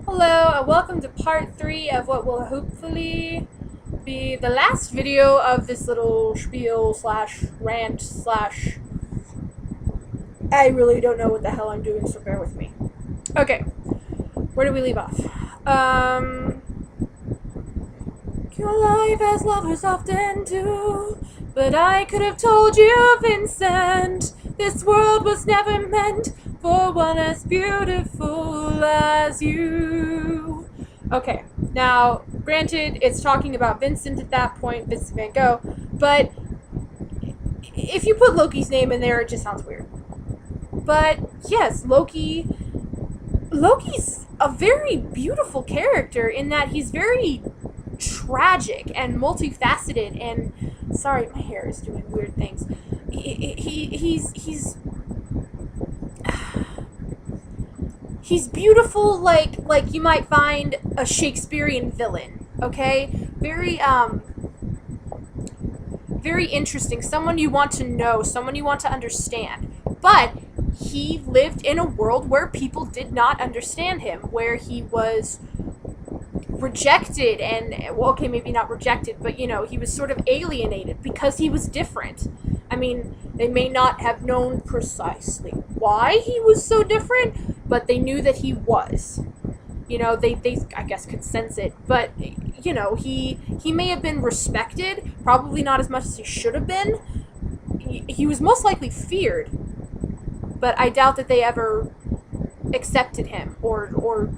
Hello and welcome to part 3 of what will hopefully be the last video of this little spiel slash rant slash I really don't know what the hell I'm doing, so bear with me. Okay, where do we leave off? Your life as lovers often do, but I could have told you, Vincent, this world was never meant for one as beautiful as you. Okay, now, granted, it's talking about Vincent at that point, Vincent van Gogh, but if you put Loki's name in there, it just sounds weird. But, yes, Loki's a very beautiful character in that he's very tragic and multifaceted and sorry, my hair is doing weird things. He's beautiful like you might find a Shakespearean villain, okay? Very interesting, someone you want to know, someone you want to understand. But he lived in a world where people did not understand him, where he was rejected and, well, okay, maybe not rejected, but, he was sort of alienated because he was different. I mean, they may not have known precisely why he was so different, but they knew that he was. They I guess could sense it, but, he may have been respected, probably not as much as he should have been. He was most likely feared, but I doubt that they ever accepted him or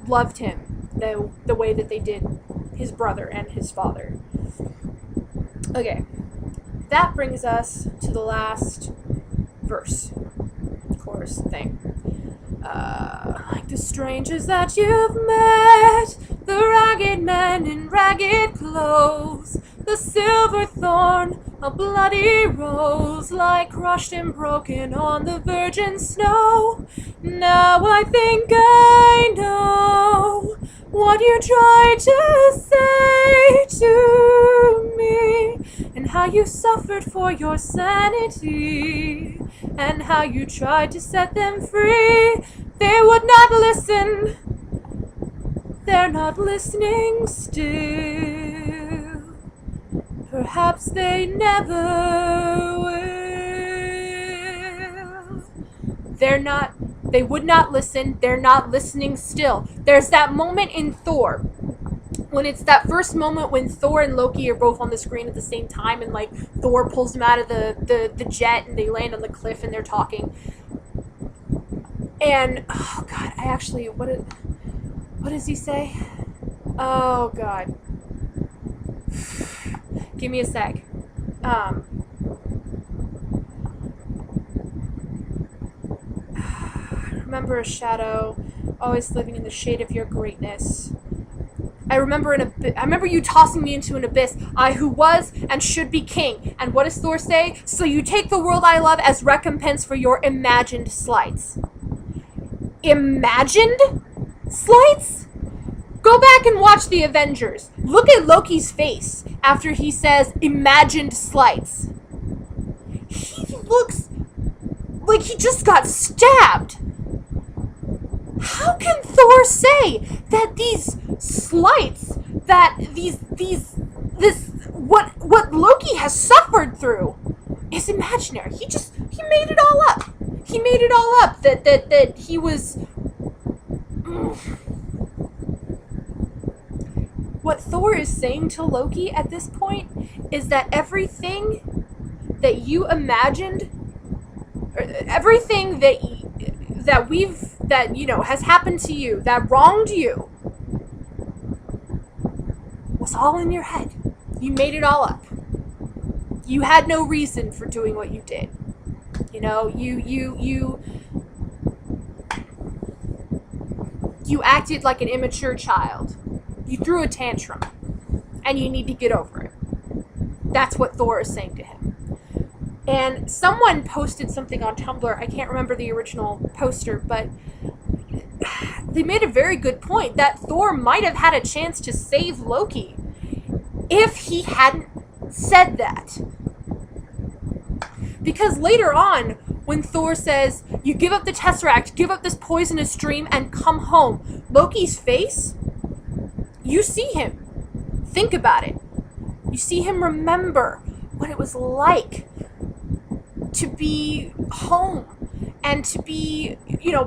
loved him the way that they did his brother and his father. Okay, that brings us to the last verse, chorus thing. Like the strangers that you've met, the ragged men in ragged clothes, the silver thorn, a bloody rose, like crushed and broken on the virgin snow. Now I think I know what you tried to say to me, and how you suffered for your sanity, and how you tried to set them free. They would not listen, they're not listening still. Perhaps they never will. They would not listen, they're not listening still. There's that moment in Thor, when it's that first moment when Thor and Loki are both on the screen at the same time, and like Thor pulls them out of the jet and they land on the cliff and they're talking. And, oh god, I actually, what does he say? Oh god. Give me a sec. Remember a shadow, always living in the shade of your greatness. I remember you tossing me into an abyss, I who was and should be king. And what does Thor say? So you take the world I love as recompense for your imagined slights. Imagined slights? Go back and watch the Avengers. Look at Loki's face after he says imagined slights. He looks like he just got stabbed. How can Thor say that these slights, that what Loki has suffered through is imaginary? He made it all up. He made it all up that he was. What Thor is saying to Loki at this point is that everything that you imagined, everything that has happened to you, that wronged you, was all in your head. You made it all up. You had no reason for doing what you did. You acted like an immature child. You threw a tantrum, and you need to get over it. That's what Thor is saying to him. And someone posted something on Tumblr, I can't remember the original poster, but they made a very good point that Thor might have had a chance to save Loki if he hadn't said that. Because later on, when Thor says, you give up the Tesseract, give up this poisonous dream, and come home, Loki's face, you see him. Think about it. You see him remember what it was like to be home and to be,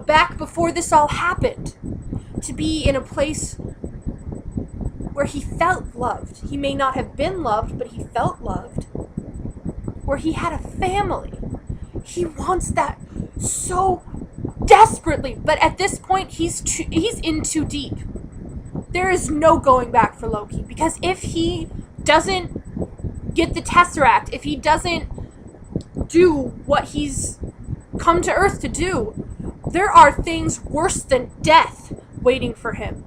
back before this all happened. To be in a place where he felt loved. He may not have been loved, but he felt loved. Where he had a family. He wants that so desperately, but at this point he's in too deep. There is no going back for Loki, because if he doesn't get the Tesseract, if he doesn't do what he's come to Earth to do, there are things worse than death waiting for him.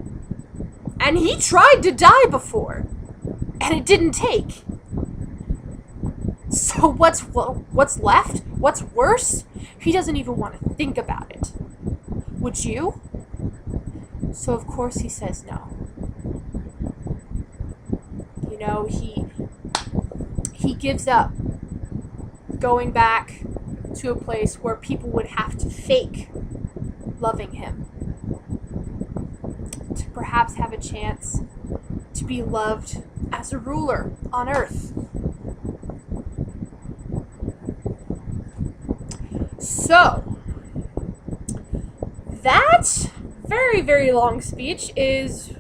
And he tried to die before, and it didn't take. So what's left? What's worse? He doesn't even want to think about it. Would you? So of course he says no. He gives up going back to a place where people would have to fake loving him to perhaps have a chance to be loved as a ruler on Earth. So, that very, very long speech is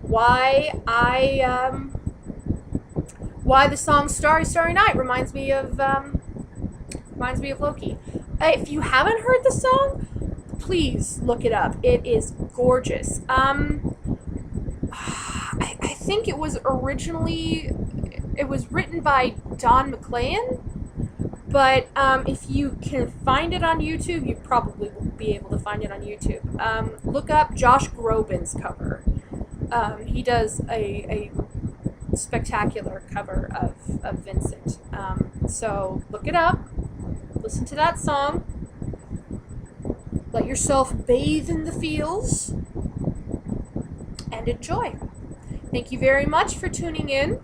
why why the song "Starry, Starry Night" reminds me of Loki. If you haven't heard the song, please look it up. It is gorgeous. I think it was written by Don McLean. But if you can find it on YouTube, you probably will be able to find it on YouTube. Look up Josh Groban's cover. He does a spectacular cover of Vincent. So look it up. Listen to that song. Let yourself bathe in the feels. And enjoy. Thank you very much for tuning in.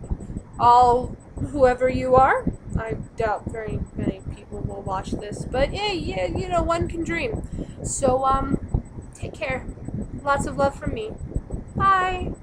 Whoever you are. I doubt very many people will watch this, but yeah, one can dream. So, take care. Lots of love from me. Bye.